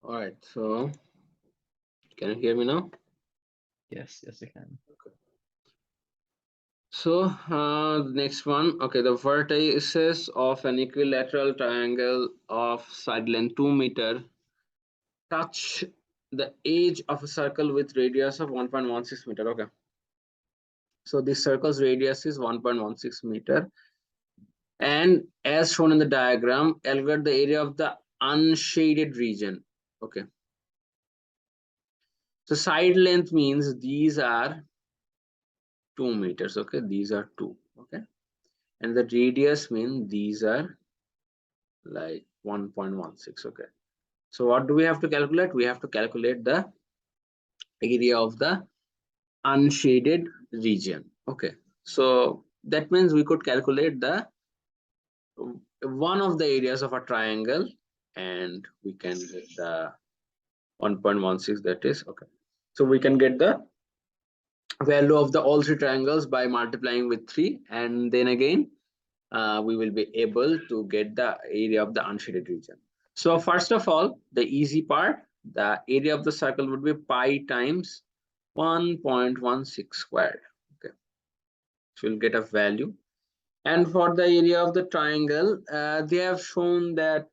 All right, so can you hear me now? Yes, yes, I can. So next one, okay, the vertices of an equilateral triangle of side length 2 meter touch the edge of a circle with radius of 1.16 meter. Okay, so this circle's radius is 1.16 meter, and as shown in the diagram, calculate the area of the unshaded region. Okay, so side length means these are 2 meters. Okay, these are two. Okay, and the radius means these are like 1.16. Okay, so what do we have to calculate? We have to calculate the area of the unshaded region. Okay, so that means we could calculate the one of the areas of a triangle, and we can get the 1.16, that is okay. So we can get the value of the all three triangles by multiplying with 3, and then again we will be able to get the area of the unshaded region. So first of all, the easy part, the area of the circle would be pi times 1.16 squared. Okay, so we'll get a value. And for the area of the triangle, they have shown that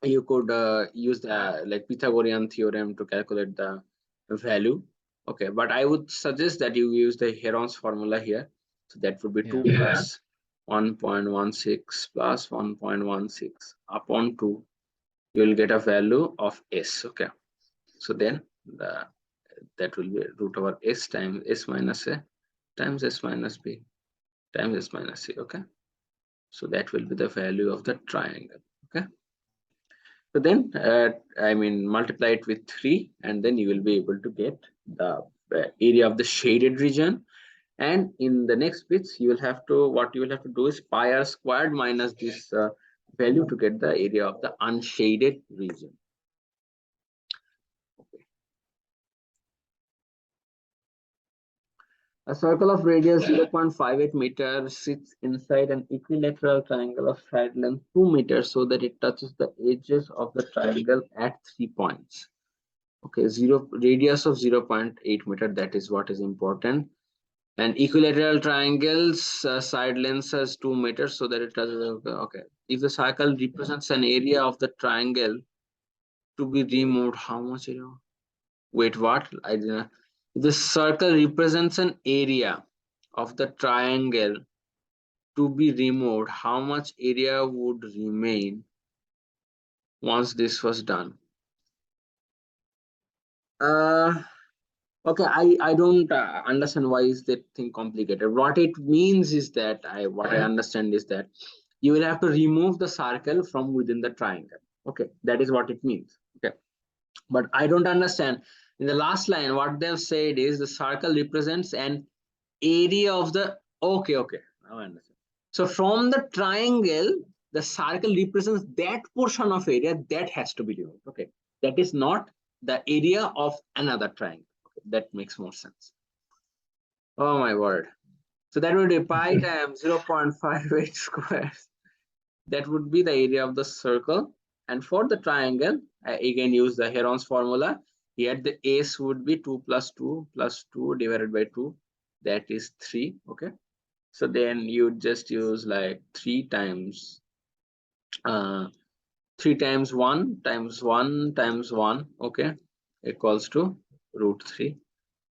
you could use the like Pythagorean theorem to calculate the value. Okay, but I would suggest that you use the Heron's formula here. So that would be 2 Yeah. plus 1.16 plus 1.16 upon 2. You will get a value of s. Okay, so then the that will be root over s times s minus a times s minus b times s minus c. Okay, so that will be the value of the triangle. Okay, so then, I mean, multiply it with 3, and then you will be able to get the area of the shaded region. And in the next bits, you will have to, what you will have to do is pi r squared minus this value to get the area of the unshaded region. Okay. A circle of radius 0.58 meters sits inside an equilateral triangle of side length 2 meters so that it touches the edges of the triangle at 3 points. Okay, zero radius of 0.8 meter, that is what is important. And equilateral triangles side lengths as 2 meters so that it touches. Okay, if the circle represents an area of the triangle to be removed, how much area? Wait, what? I didn't. If the circle represents an area of the triangle to be removed, how much area would remain once this was done? Uh, Okay, I don't understand why is that thing complicated. What it means is that what I understand is that you will have to remove the circle from within the triangle. Okay, that is what it means. Okay, but I don't understand. In the last line, what they've said is the circle represents an area of the. Okay, okay, now I understand. So from the triangle, the circle represents that portion of area that has to be removed. Okay, that is not the area of another triangle. Okay, that makes more sense. Oh my word. So that would be pi times 0.58 squares. That would be the area of the circle. And for the triangle, I again use the Heron's formula. Here the s would be 2 plus 2 divided by 2. That is 3. Okay. So then you just use like uh, 3 times 1 times 1 times 1. Okay. Equals to root 3.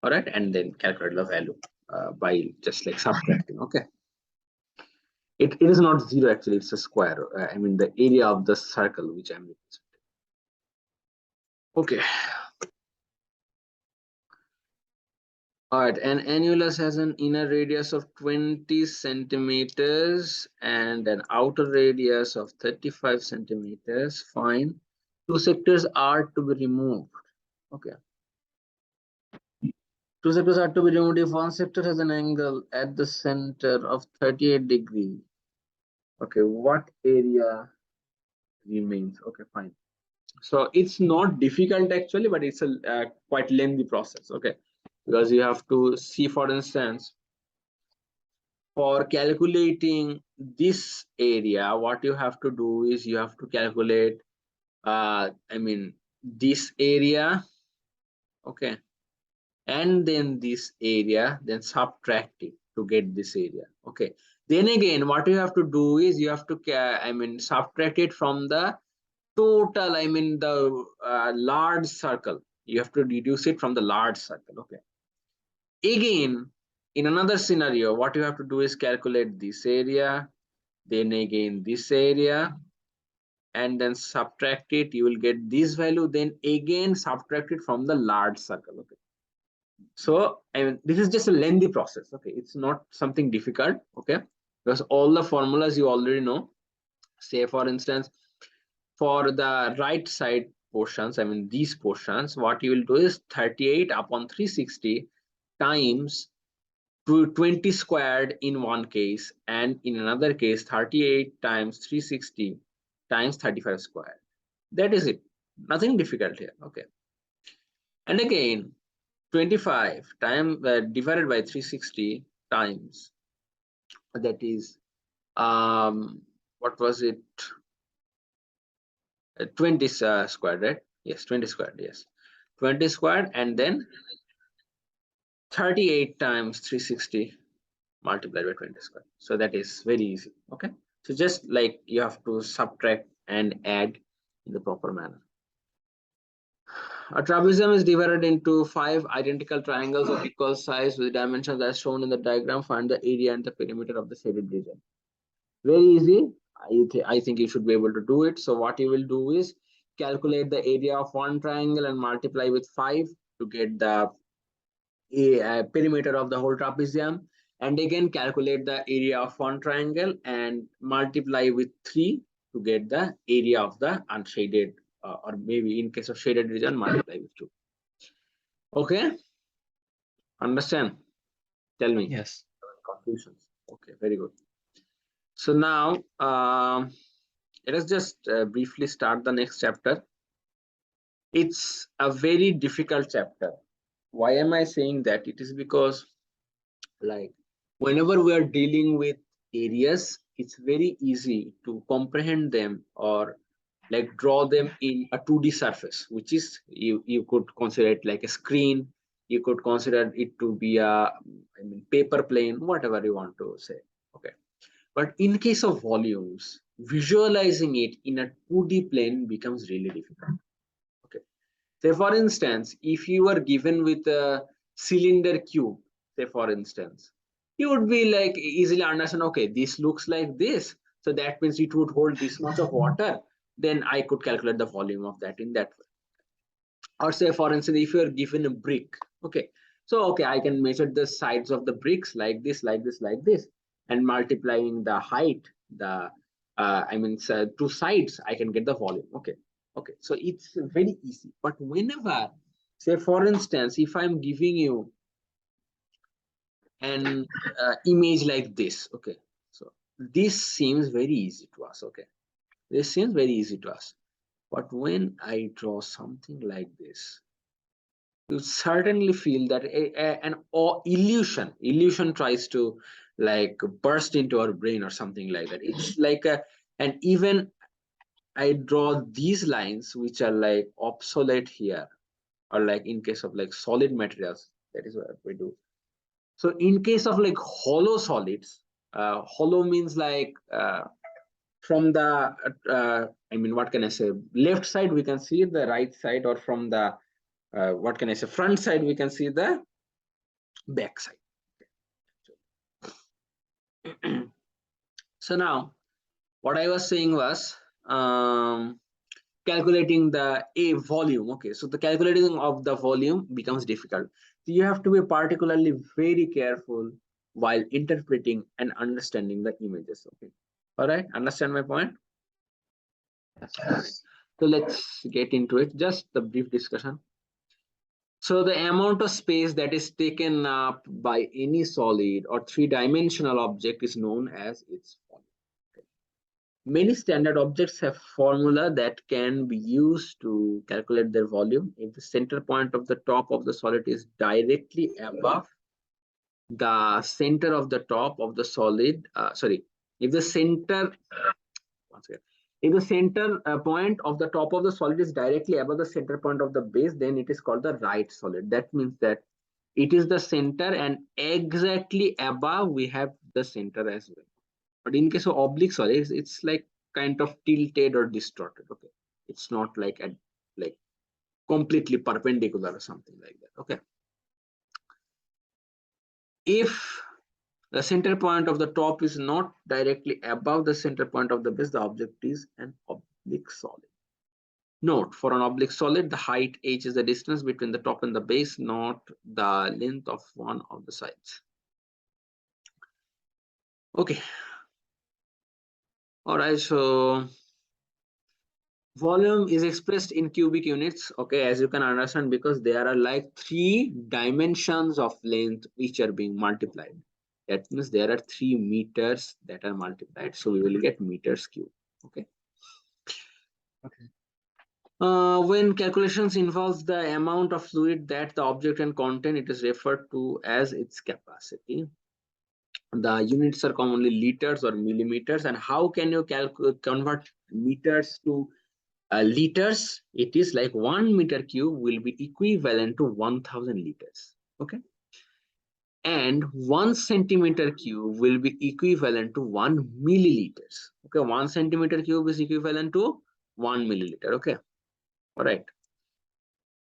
All right. And then calculate the value by just like subtracting. Okay. It is not 0 actually, it's a square. I mean the area of the circle which I'm representing. Okay. All right, an annulus has an inner radius of 20 centimeters and an outer radius of 35 centimeters. Fine. Two sectors are to be removed. Okay. Two sectors are to be removed if one sector has an angle at the center of 38 degrees. Okay, what area remains? Okay, fine. So it's not difficult actually, but it's a quite lengthy process. Okay, because you have to see, for instance, for calculating this area, what you have to do is you have to calculate. I mean, this area, okay, and then this area, then subtract it to get this area, okay. Then again, what you have to do is you have to subtract it from the total, the large circle. You have to reduce it from the large circle, okay. Again, in another scenario, what you have to do is calculate this area, then again this area, and then subtract it. You will get this value, then again subtract it from the large circle, okay. So this is just a lengthy process, okay. It's not something difficult, okay, because all the formulas you already know. Say for instance, for the right side portions, these portions, what you will do is 38 upon 360 times 20 squared in one case, and in another case 38 times 360 times 35 squared. That is it. Nothing difficult here, okay. And again, 25 time divided by 360 times, that is what was it, 20 squared, right? Yes, 20 squared, yes, 20 squared, and then 38 times 360 multiplied by 20 squared. So that is very easy, okay. So just like you have to subtract and add in the proper manner. A trapezium is divided into 5 identical triangles of equal size with dimensions as shown in the diagram. Find the area and the perimeter of the shaded region. Very easy. I think you should be able to do it. So what you will do is calculate the area of one triangle and multiply with 5 to get the perimeter of the whole trapezium, and again calculate the area of one triangle and multiply with 3 to get the area of the unshaded, or maybe in case of shaded region, multiply with 2. Okay, understand? Tell me. Yes. Confusions? Okay, very good. So now let us just briefly start the next chapter. It's a very difficult chapter. Why am I saying that? It is because, like, whenever we are dealing with areas, it's very easy to comprehend them or like draw them in a 2D surface, which is, you could consider it like a screen, you could consider it to be a paper plane, whatever you want to say, okay. But in case of volumes, visualizing it in a 2D plane becomes really difficult, okay. Say for instance, if you were given with a cylinder cube, say for instance, you would be like easily understand, okay, this looks like this, so that means it would hold this much of water, then I could calculate the volume of that in that way. Or say for instance, if you are given a brick, okay, so okay, I can measure the sides of the bricks like this, like this, like this, and multiplying the height, the two sides, I can get the volume, okay. Okay, so it's very easy. But whenever, say for instance, if I'm giving you an image like this, okay, so this seems very easy to us, okay, this seems very easy to us. But when I draw something like this, you certainly feel that an illusion tries to like burst into our brain or something like that. It's like a, and even I draw these lines which are like obsolete here, or like in case of like solid materials, that is what we do. So in case of like hollow solids, hollow means like from the what can I say, left side we can see the right side, or from the what can I say, front side we can see the back side. So now what I was saying was calculating the a volume, okay. So the calculating of the volume becomes difficult, so you have to be particularly very careful while interpreting and understanding the images, okay. All right, understand my point? Yes. All right. So let's get into it, just the brief discussion. So the amount of space that is taken up by any solid or three-dimensional object is known as its volume. Many standard objects have formula that can be used to calculate their volume. If the center point of the top of the solid is directly above the center of the top of the solid, if the center, once again, if the center point of the top of the solid is directly above the center point of the base, then it is called the right solid. That means that it is the center and exactly above we have the center as well. But in case of oblique solids, it's like kind of tilted or distorted. Okay, it's not like like completely perpendicular or something like that. Okay, if the center point of the top is not directly above the center point of the base, the object is an oblique solid. Note, for an oblique solid, the height h is the distance between the top and the base, not the length of one of the sides. Okay, all right, so volume is expressed in cubic units, okay, as you can understand, because there are like 3 dimensions of length which are being multiplied. That means there are 3 meters that are multiplied, so we will get meters cube. Okay. Okay. When calculations involve the amount of fluid that the object can contain, it is referred to as its capacity. The units are commonly liters or millimeters. And how can you convert meters to liters? It is like 1 meter cube will be equivalent to 1000 liters. Okay. And 1 centimeter cube will be equivalent to 1 milliliters. Okay. 1 centimeter cube is equivalent to 1 milliliter. Okay. All right.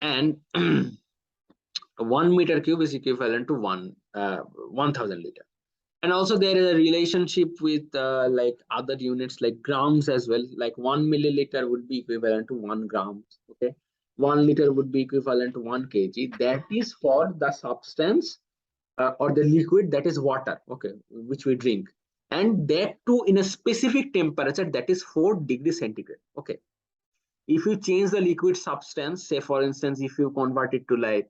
And 1 meter cube is equivalent to 1000 liter. And also there is a relationship with like other units like grams as well. Like 1 milliliter would be equivalent to 1 gram. Okay, 1 liter would be equivalent to 1 kg. That is for the substance or the liquid, that is water. Okay, which we drink, and that too in a specific temperature, that is 4 degrees centigrade. Okay, if you change the liquid substance, say for instance, if you convert it to like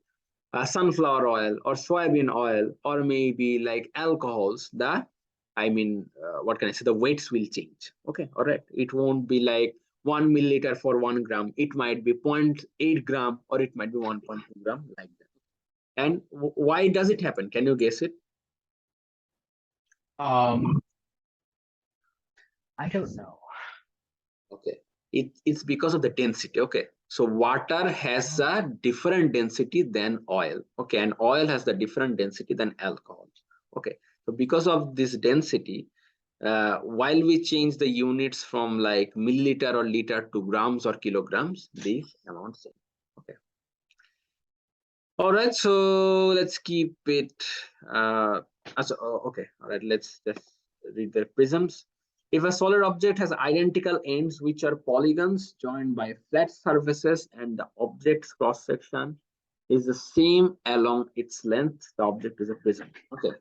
sunflower oil or soybean oil or maybe like alcohols, what can I say, the weights will change. Okay, all right, it won't be like 1 milliliter for 1 gram, it might be 0.8 gram or it might be 1.2 gram, like that. And why does it happen? Can you guess it? Um, I don't know. Okay, it's because of the density. Okay, so water has a different density than oil. Okay, and oil has the different density than alcohol. Okay, so because of this density, while we change the units from like milliliter or liter to grams or kilograms, these amounts change. Okay, all right, so let's keep it okay, all right, let's just read the prisms. If a solid object has identical ends which are polygons joined by flat surfaces and the object's cross section is the same along its length, the object is a prism. Okay,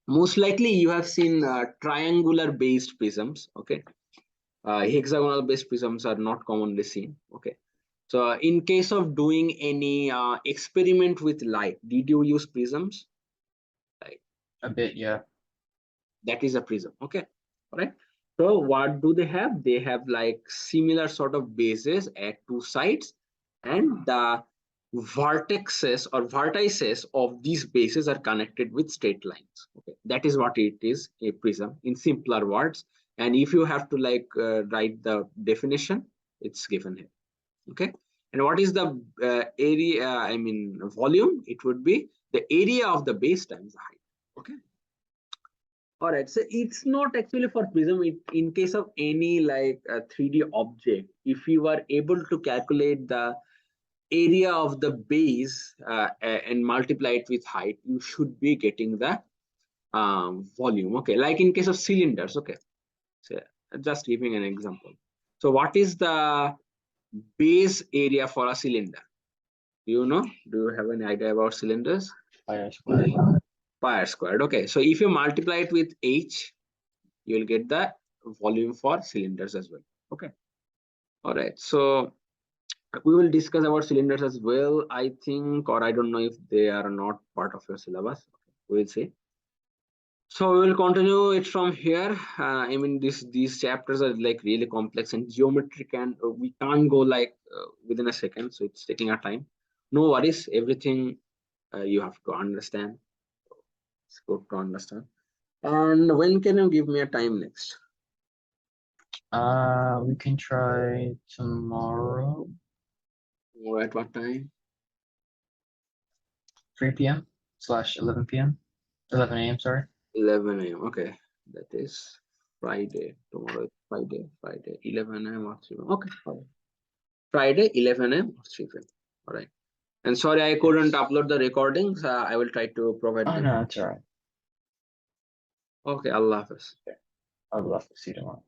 most likely you have seen triangular based prisms. Okay, hexagonal based prisms are not commonly seen. Okay, so in case of doing any experiment with light, did you use prisms? Like, A bit, yeah. that is a prism. Okay, all right, so what do they have? They have like similar sort of bases at 2 sides, and the vertices of these bases are connected with straight lines. Okay, that is what it is, a prism in simpler words. And if you have to like write the definition, it's given here. Okay, and what is the area, volume? It would be the area of the base times the height. Okay, all right, so it's not actually for prism. In case of any like 3D object, if you are able to calculate the area of the base and multiply it with height, you should be getting the volume. Okay, like in case of cylinders. Okay, so just giving an example. So what is the base area for a cylinder? Do you know? Do you have any idea about cylinders? Pi squared. Pi squared. Okay, so if you multiply it with h, you will get the volume for cylinders as well. Okay, all right, so we will discuss about cylinders as well, I think, or I don't know if they are not part of your syllabus. Okay, we'll see. So we will continue it from here. These chapters are like really complex and geometric, and we can't go like within a second, so it's taking our time. No worries, everything you have to understand. It's good to understand. And when can you give me a time next? We can try tomorrow, Or at what time? 3 p.m. / 11 p.m. 11 a.m. Sorry. 11 a.m. Okay, that is Friday. Tomorrow is Friday, 11 a.m. or 3 p.m. Okay, fine. Friday, 11 a.m. or 3 p.m. All right. And sorry, I couldn't Yes. upload the recordings. I will try to provide Oh them. no, it's all right. Okay, Allah Hafiz. I'd love to see tomorrow.